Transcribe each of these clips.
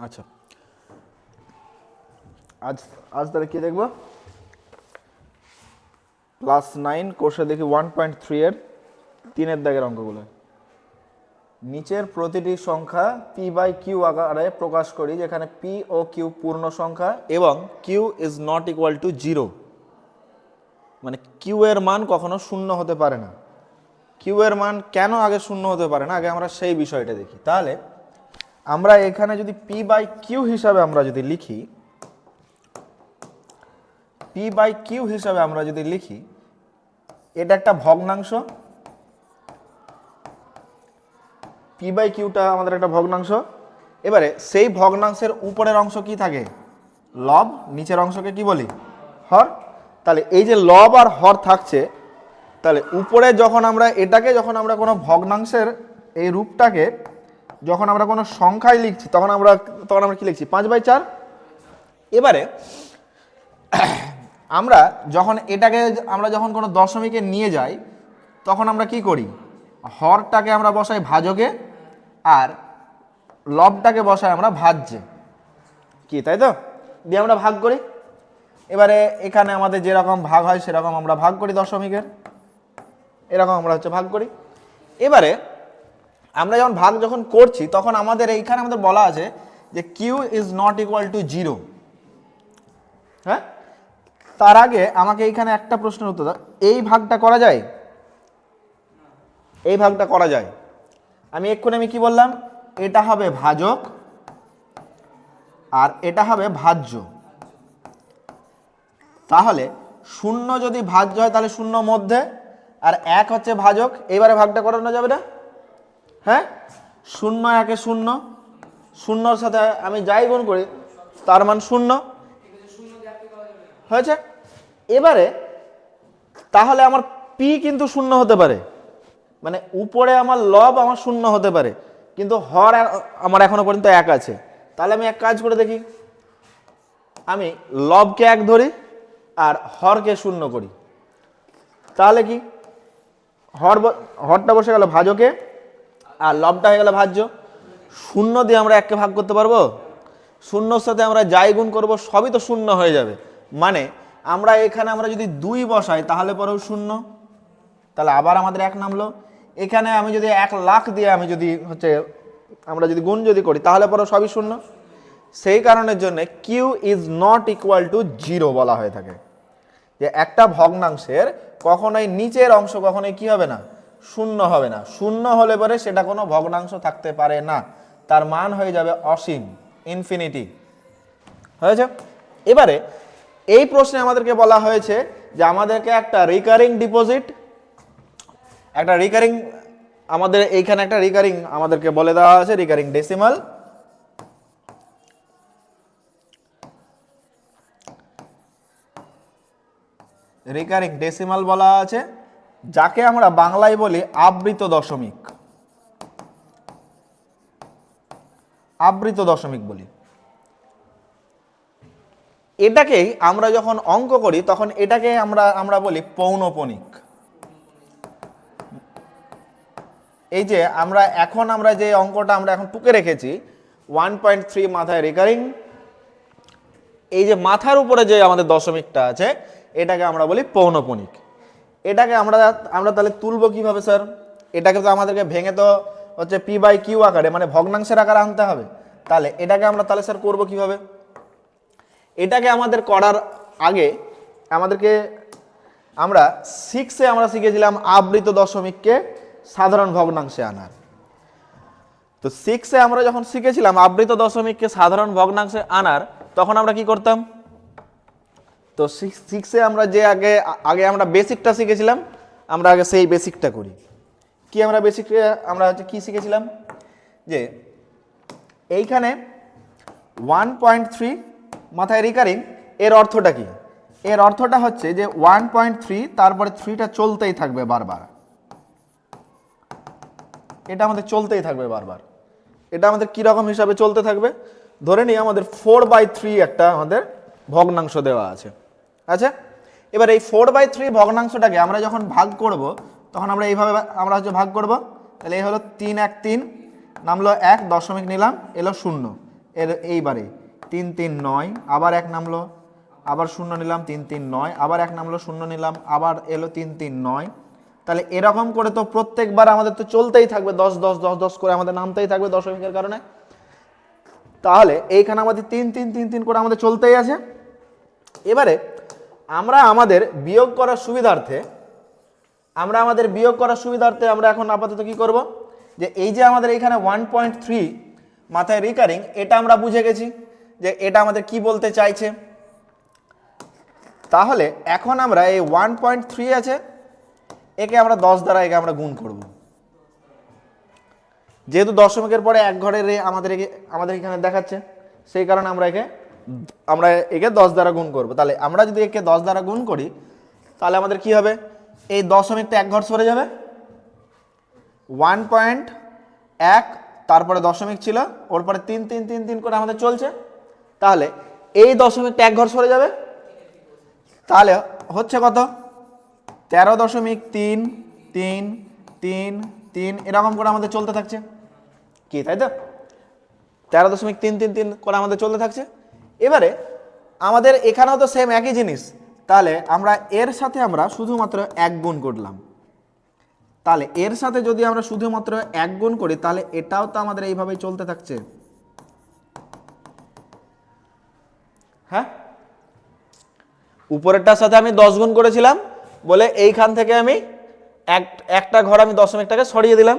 আচ্ছা, আজ আজ তাহলে কি দেখবো? ক্লাস 9 কোর্সে দেখি 1.3 এর 3 দাগের অঙ্কগুলো। নিচের প্রতিটি সংখ্যা পি বাই কিউ আকারে প্রকাশ করি, যেখানে পি ও কিউ পূর্ণ সংখ্যা এবং Q is not equal to 0। মানে কিউ এর মান কখনো শূন্য হতে পারে না। কিউ এর মান কেন আগে শূন্য হতে পারে না, আগে আমরা সেই বিষয়টা দেখি। তাহলে আমরা এখানে যদি পি বাই কিউ হিসাবে আমরা যদি লিখি, পি বাই কিউ হিসাবে আমরা যদি লিখি, এটা একটা ভগ্নাংশ। পি বাই কিউটা আমাদের একটা ভগ্নাংশ। এবারে সেই ভগ্নাংশের উপরের অংশ কি থাকে? লব। নিচের অংশকে কি বলি? হর। তাহলে এই যে লব আর হর থাকছে, তাহলে উপরে যখন আমরা এটাকে, যখন আমরা কোনো ভগ্নাংশের এই রূপটাকে যখন আমরা কোনো সংখ্যায় লিখছি, তখন আমরা কি লিখছি? 5/4। এবারে আমরা যখন এটাকে যখন কোনো দশমিকে নিয়ে যাই, তখন আমরা কি করি? হরটাকে আমরা বসাই ভাজকে আর লবটাকে বসাই আমরা ভাজ্যে, কি তাই তো? দিয়ে আমরা ভাগ করি। এবারে এখানে আমাদের যেরকম ভাগ হয় সেরকম আমরা ভাগ করি দশমিকের, এরকম আমরা ভাগ করি। এবারে আমরা যখন ভাগ যখন করছি, তখন আমাদের এইখানে আমাদের বলা আছে যে Q is not equal to 0। হ্যাঁ, তার আগে আমাকে এইখানে একটা প্রশ্নের উত্তর দাও, এই ভাগটা করা যায়? এই ভাগটা করা যায়। আমি এক্ষুনি কি বললাম? এটা হবে ভাজক আর এটা হবে ভাজ্য। তাহলে 0 যদি ভাজ্য হয় তাহলে 0 মধ্যে, আর 1 হচ্ছে ভাজক। এইবারে ভাগটা করানো যাবে না? হ্যাঁ, 0 1 0, 0-র সাথে আমি যাই গুণ করি তার মান 0 হয়েছে। এবারে তাহলে আমার পি কিন্তু 0 হতে পারে, মানে উপরে আমার লব আমার 0 হতে পারে, কিন্তু হর আমার এখনো পর্যন্ত 1 আছে। তাহলে আমি এক কাজ করে দেখি, আমি লবকে 1 ধরি আর হরকে 0 করি। তাহলে কি হরটা বসে গেল ভাজকে আর লবটা হয়ে গেল ভাজ্য। 0 দিয়ে আমরা 1কে ভাগ করতে পারবো? 0-র সাথে আমরা যাই গুণ করবো সবই তো 0 হয়ে যাবে। মানে আমরা এখানে আমরা যদি 2 বসাই তাহলে পরেও 0, তাহলে আবার আমাদের 1 নামলো। এখানে আমি যদি 1 লাখ দিয়ে আমি যদি আমরা যদি গুণ যদি করি তাহলে পরেও সবই 0। সেই কারণের জন্য Q is not equal to 0 বলা হয়ে থাকে, যে একটা ভগ্নাংশের কখনোই নিচের অংশ কখনোই কি হবে না? 0 হবে না। 0 হলে পরে সেটা কোনো ভগ্নাংশ থাকতে পারে না, তার মান হয়ে যাবে অসীম, ইনফিনিটি। হয়েছে? এবারে এই প্রশ্নে আমাদেরকে বলা হয়েছে যে আমাদেরকে একটা রিকারিং ডিপোজিট, একটা রিকারিং, আমাদের এইখানে একটা রিকারিং আমাদেরকে বলে দেওয়া আছে, রিকারিং ডেসিমাল। রিকারিং ডেসিমাল বলা আছে, যাকে আমরা বাংলায় বলি আবৃত দশমিক। আবৃত দশমিক বলি। এটাকেই আমরা যখন অঙ্ক করি তখন এটাকে আমরা বলি পৌনঃপুনিক। এই যে আমরা যে অঙ্কটা আমরা এখন টুকে রেখেছি 1.3 মাথায় রিকারিং, এই যে মাথার উপরে যে আমাদের দশমিকটা আছে এটাকে আমরা বলি পৌনঃপুনিক। এটাকে আমরা তাহলে তুলবো কিভাবে স্যার? এটাকে তো আমাদেরকে ভেঙে তো পি বাই কিউ আকারে, মানে ভগ্নাংশের আকারে আনতে হবে। তাহলে এটাকে আমরা তাহলে স্যার করবো কিভাবে? এটাকে আমাদের করার আগে আমাদেরকে আমরা 6-এ আমরা শিখেছিলাম আবৃত দশমিককে সাধারণ ভগ্নাংশে আনার। তো 6-এ আমরা যখন শিখেছিলাম আবৃত দশমিককে সাধারণ ভগ্নাংশে আনার, তখন আমরা কি করতাম? তো 6-এ আমরা যে আগে আমরা বেসিকটা শিখেছিলাম, আমরা আগে সেই বেসিকটা করি। কি আমরা বেসিকটা কি শিখেছিলাম? যে এইখানে 1.3 মাথায় রিকারিং, এর অর্থটা কি? এর অর্থটা হচ্ছে যে 1.3 তারপরে 3টা চলতেই থাকবে বারবার, এটা আমাদের চলতেই থাকবে বারবার। এটা আমাদের কি রকম হিসাবে চলতে থাকবে? ধরে নিই আমাদের 4/3 একটা আমাদের ভগ্নাংশ দেওয়া আছে। আচ্ছা, এবার এই 4/3 ভগ্নাংশটাকে আমরা যখন ভাগ করব তখন আমরা এইভাবে ভাগ করব। তাহলে এই হলো 3 1 3, নামলো 1, দশমিক নিলাম, এলো 0। এর এইবারে 3 3 9, আবার 1 নামলো, আবার 0 নিলাম, 3 3 9, আবার 1 নামলো, 0 নিলাম, আবার এলো 3 3 9। তাহলে এরকম করে তো প্রত্যেকবার আমাদের তো চলতেই থাকবে, 10 10 10 10 করে আমাদের নামতেই থাকবে দশমিকের কারণে। তাহলে এইখানে আমাদের 3 3 3 3 করে আমাদের চলতেই আছে। এবারে আমরা আমাদের বিয়োগ করার সুবিধার্থে আমরা এখন আপাতত কি করব, যে এই যে আমাদের এখানে 1.3 মাথায় রিকারিং, এটা আমরা বুঝে গেছি যে এটা আমাদের কি বলতে চাইছে। তাহলে এখন আমরা এই 1.3 আছে, একে আমরা 10 দ্বারা একে আমরা গুণ করব। যেহেতু দশমিকের পরে এক ঘরের আমাদের এখানে দেখাচ্ছে, সেই কারণে আমরা একে 10 দ্বারা গুণ করব। তাহলে আমরা যদি একে 10 দ্বারা গুণ করি, তাহলে আমাদের কি হবে, এই দশমিকটা এক ঘর সরে যাবে, 1.1, তারপরে দশমিক ছিল, ওর পরে 3 3 3 3 করে আমাদের চলছে। তাহলে এই দশমিকটা এক ঘর সরে যাবে, তাহলে হচ্ছে কত, 13.3 3 3 3 এরকম করে আমাদের চলতে থাকছে, কি তাই তো, 13.3 3 3 করে আমাদের চলতে থাকছে। এবারে আমাদের এখানেও তো সেম একই জিনিস, তাহলে আমরা এর সাথে আমরা শুধুমাত্র 1 গুণ করলাম। তাহলে এর সাথে যদি আমরা শুধুমাত্র 1 গুণ করি, তাহলে এটাও তো আমাদের এইভাবেই চলতে থাকছে। হ্যাঁ, উপরেরটার সাথে আমি 10 গুণ করেছিলাম বলে এইখান থেকে আমি একটা ঘর আমি দশমিকটাকে সরিয়ে দিলাম।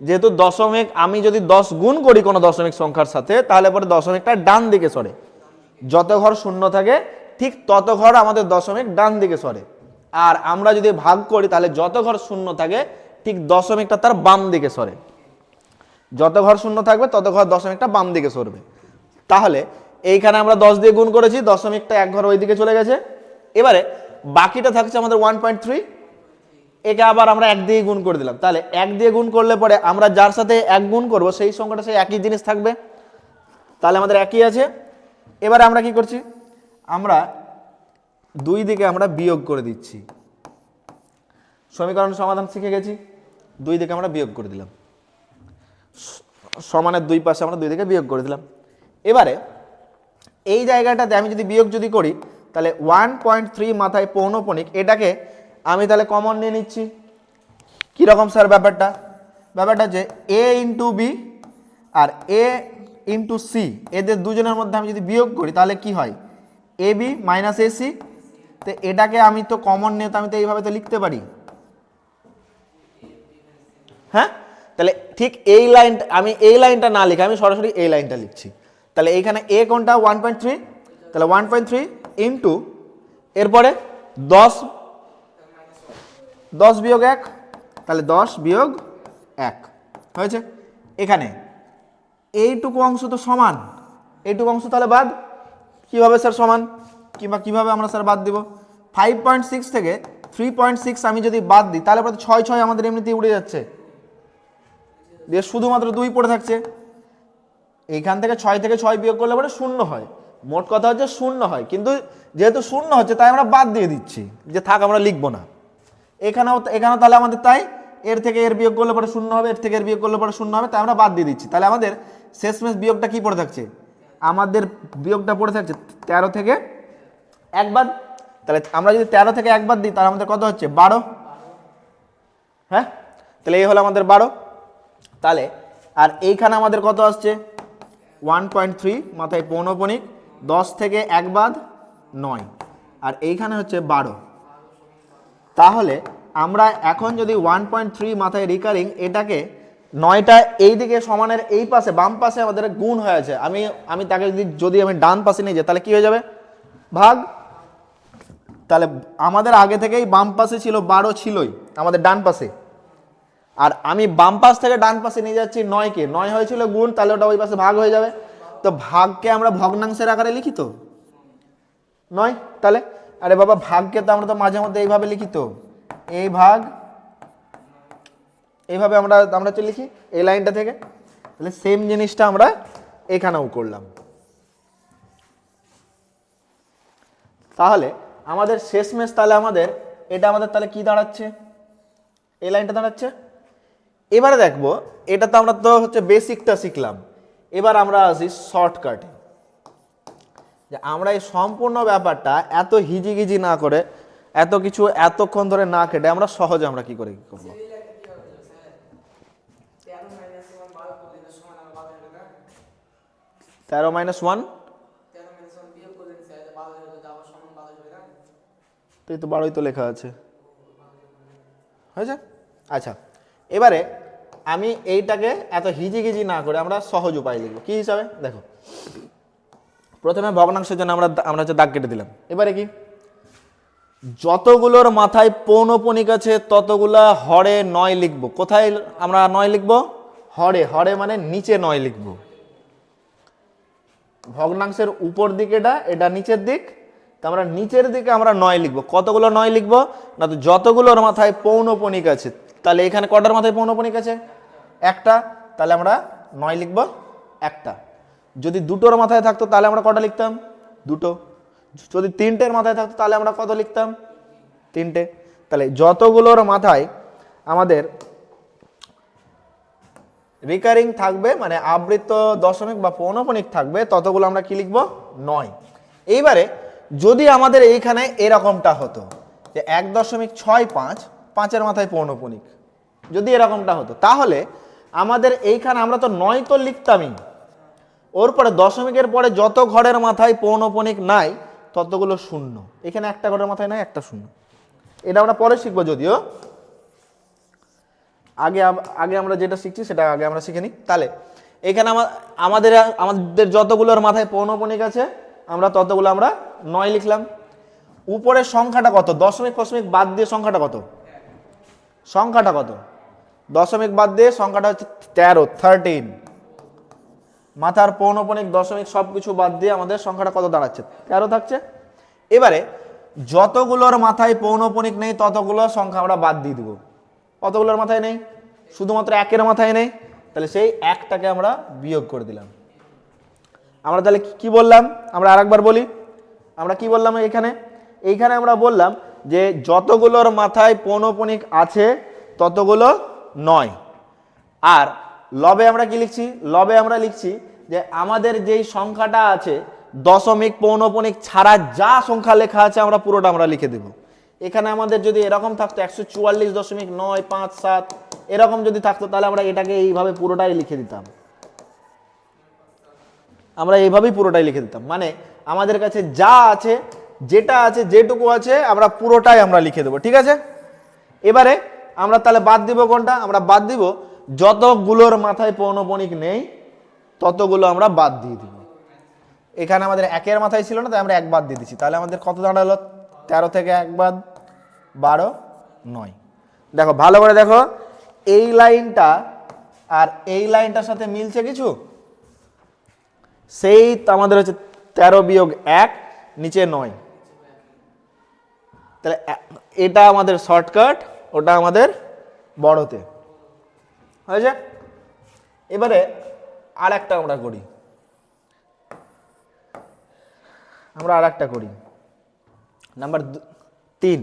যেহেতু দশমিক আমি যদি 10 গুণ করি কোনো দশমিক সংখ্যার সাথে, তাহলে পরে দশমিকটা ডান দিকে সরে, যত ঘর শূন্য থাকে ঠিক তত ঘর আমাদের দশমিক ডান দিকে সরে। আর আমরা যদি ভাগ করি, তাহলে যত ঘর শূন্য থাকে ঠিক দশমিকটা তার বাম দিকে সরে, যত ঘর শূন্য থাকবে তত ঘর দশমিকটা বাম দিকে সরবে। তাহলে এইখানে আমরা 10 দিয়ে গুণ করেছি, দশমিকটা এক ঘর ওই দিকে চলে গেছে। এবারে বাকিটা থাকছে আমাদের 1.3, একে আবার আমরা 1 দিয়ে গুণ করে দিলাম। তাহলে 1 দিয়ে গুণ করলে পরে আমরা যার সাথে 1 গুণ করব সেই সংখ্যাটা সেই একই জিনিস থাকবে, তাহলে আমাদের একই আছে। এবারে আমরা কি করছি, আমরা দুই দিকে আমরা বিয়োগ করে দিচ্ছি। সমীকরণ সমাধান শিখে গেছি, দুই দিকে আমরা বিয়োগ করে দিলাম, সমানের দুই পাশে আমরা দুই দিকে বিয়োগ করে দিলাম। এবারে এই জায়গাটাতে আমি যদি বিয়োগ করি, তাহলে 1.3 মাথায় পৌনঃপুনিক, এটাকে আমি তাহলে কমন নিয়ে নিচ্ছি। কীরকম স্যার ব্যাপারটা যে a ইন্টু বি আর a ইন্টু সি, এদের দুজনের মধ্যে আমি যদি বিয়োগ করি, তাহলে কি হয়, A B minus A C. তো এটাকে আমি তো কমন নিয়ে তো আমি তো এইভাবে তো লিখতে পারি। হ্যাঁ, তাহলে ঠিক এই লাইনটা আমি এই লাইনটা না লিখে আমি সরাসরি এই লাইনটা লিখছি। তাহলে এইখানে এ কোনটা 1.3, তাহলে 1.3 ইন্টু এরপরে 10 বিয়োগ 1, তাহলে 10 বিয়োগ 1 হয়েছে। এখানে এইটুকু অংশ তো সমান, এইটুকু অংশ তাহলে বাদ। কিভাবে স্যার সমান, কিভাবে আমরা স্যার বাদ দিব, 5.6 থেকে 3.6 আমি যদি বাদ দিই, তাহলে পরে 6 6 আমাদের এমনিতেই উড়ে যাচ্ছে, দিয়ে শুধুমাত্র 2 পড়ে থাকছে। এইখান থেকে 6 থেকে 6 বিয়োগ করলে পরে 0 হয়, মোট কথা হচ্ছে 0 হয়, কিন্তু যেহেতু 0 হচ্ছে তাই আমরা বাদ দিয়ে দিচ্ছি, যে থাক আমরা লিখবো না। এখানেও তাহলে আমাদের তাই, এর থেকে এর বিয়োগ করলে পরে 0 হবে, এর থেকে এর বিয়োগ করলে পরে 0 হবে, তাই আমরা বাদ দিয়ে দিচ্ছি। তাহলে আমাদের শেষমেশ বিয়োগটা কি পড়ে থাকছে, আমাদের বিয়োগটা পড়ে থাকছে 13 থেকে 1 বাদ। তাহলে আমরা যদি 13 থেকে 1 বাদ দিই, তাহলে আমাদের কত হচ্ছে 12। হ্যাঁ, তাহলে এই হলো আমাদের 12। তাহলে আর এইখানে আমাদের কত আসছে 1.3 মাথায় পৌনঃপুনিক, 10 থেকে 1 বাদ 9, আর এইখানে হচ্ছে 12। তাহলে আমরা এখন যদি 1.3 মাথায় রিকারিং, এটাকে 9টা এই দিকে সমানের এই পাশে বাম পাশে আমাদের গুণ হয়ে আছে, আমি তাকে যদি আমি ডান পাশে নিয়ে যাই, তাহলে কি হয়ে যাবে, ভাগ। তাহলে আমাদের আগে থেকেই বাম পাশে ছিল 12, ছিলই আমাদের ডান পাশে, আর আমি বাম পাশ থেকে ডান পাশে নিয়ে যাচ্ছি 9কে, 9 হয়েছিল গুণ, তাহলে ওটা ওই পাশে ভাগ হয়ে যাবে। তো ভাগকে আমরা ভগ্নাংশের আকারে লিখি তো 9, তাহলে আরে বাবা ভাগকে তো আমরা তো মাঝে মধ্যে এইভাবে লিখি তো, এই ভাগ, এইভাবে আমরা লিখি এই লাইনটা থেকে। তাহলে সেম জিনিসটা আমরা এখানেও করলাম। তাহলে আমাদের শেষমেশ তাহলে এটা আমাদের তাহলে কি দাঁড়াচ্ছে, এই লাইনটা দাঁড়াচ্ছে। এবারে দেখবো, এটা তো আমরা তো হচ্ছে বেসিকটা শিখলাম, এবার আমরা আসি শর্টকাটে, যে আমরা এই সম্পূর্ণ ব্যাপারটা এত হিজিগিজি না করে, এত কিছু এতক্ষণ ধরে না কেটে আমরা সহজে আমরা কি করে কি করবো। 13 - 1 তো এই তো 12ই তো লেখা আছে, হয়েছে। আচ্ছা, এবারে আমি এইটাকে এত হিজিগিজি না করে আমরা সহজ উপায় লিখবো কি হিসাবে। দেখো, প্রথমে ভগ্নাংশের জন্য আমরা হচ্ছে দাগ কেটে দিলাম। এবারে কি, যতগুলোর মাথায় পৌনঃপুনিক আছে ততগুলা হরে 9 লিখবো। কোথায় আমরা 9 লিখবো? হরে। হরে মানে নিচে 9 লিখবো। ভগ্নাংশের উপর দিকে এটা নিচের দিক, তো আমরা নিচের দিকে আমরা 9 লিখবো। কতগুলো 9 লিখবো না, তো যতগুলোর মাথায় পৌনঃপুনিক আছে। তাহলে এখানে কটার মাথায় পৌনঃপুনিক আছে? একটা, তাহলে আমরা 9 লিখবো একটা। যদি দুটোর মাথায় থাকতো তাহলে আমরা কটা লিখতাম? দুটো। যদি তিনটের মাথায় থাকতো তাহলে আমরা কত লিখতাম? তিনটে। তাহলে যতগুলোর মাথায় আমাদের রিকারিং থাকবে মানে আবৃত দশমিক বা পৌনঃপুনিক থাকবে ততগুলো আমরা কি লিখবো? 9। এইবারে যদি আমাদের এইখানে এরকমটা হতো যে 1.65 5-এর মাথায় পৌনঃপুনিক, যদি এরকমটা হতো তাহলে আমাদের এইখানে আমরা তো 9 তো লিখতামই, ওর পরে দশমিকের পরে যত ঘরের মাথায় পৌনঃপুনিক নাই ততগুলো শূন্য। এখানে একটা ঘরের মাথায় নাই, একটা শূন্য। এটা আমরা পরে শিখবো, যদিও আগে আমরা যেটা শিখছি সেটা আগে আমরা শিখে নিই। তাহলে এখানে আমাদের যতগুলোর মাথায় পৌনঃপুনিক আছে আমরা ততগুলো আমরা 9 লিখলাম। উপরের সংখ্যাটা কত? দশমিক ফশমিক বাদ দিয়ে সংখ্যাটা কত? সংখ্যাটা কত? দশমিক বাদ দিয়ে সংখ্যাটা হচ্ছে 13। মাথার পৌনঃপুনিক দশমিক সবকিছু বাদ দিয়ে আমাদের সংখ্যাটা কত দাঁড়াচ্ছে? 13 থাকছে। এবারে যতগুলোর মাথায় পৌনঃপুনিক নেই ততগুলো সংখ্যা আমরা বাদ দিয়ে দিব। কতগুলোর মাথায় নেই? শুধুমাত্র 1-এর মাথায় নেই, তাহলে সেই 1টাকে আমরা বিয়োগ করে দিলাম। আমরা তাহলে কি বললাম? আমরা আরেকবার বলি, আমরা কি বললাম এইখানে আমরা বললাম যে যতগুলোর মাথায় পৌনঃপুনিক আছে ততগুলো 9। আর লবে আমরা কি লিখছি? লবে আমরা লিখছি যে আমাদের যেই সংখ্যাটা আছে দশমিক পৌনঃপুনিক ছাড়া যা সংখ্যা লেখা আছে আমরা পুরোটা আমরা লিখে দেব। এখানে আমাদের যদি এরকম থাকতো 144.957 এরকম যদি থাকতো তাহলে আমরা এটাকে এইভাবে পুরোটাই লিখে দিতাম। আমরা এইভাবেই পুরোটাই লিখে দিতাম, মানে আমাদের কাছে যা আছে, যেটা আছে, যেটুকু আছে আমরা পুরোটাই আমরা লিখে দেবো। ঠিক আছে, এবারে আমরা তাহলে বাদ দিব কোনটা? আমরা বাদ দিব যতগুলোর মাথায় পৌনঃপুনিক নেই ততগুলো আমরা বাদ দিয়ে দিব। এখানে আমাদের 1-এর মাথায় ছিল না, তাই আমরা 1 বাদ দিয়ে দিচ্ছি। তাহলে আমাদের কত দাঁড়ালো? 13 থেকে 1 বাদ 12, 9। দেখো ভালো করে দেখো, এই লাইনটা আর এই লাইনটার সাথে মিলছে কিছু? সেই আমাদের হচ্ছে 13 - 1 নিচে 9। তাহলে এটা আমাদের শর্টকাট, ওটা আমাদের বড়তে হয়েছে। এবারে আর একটা আমরা করি, নাম্বার 3।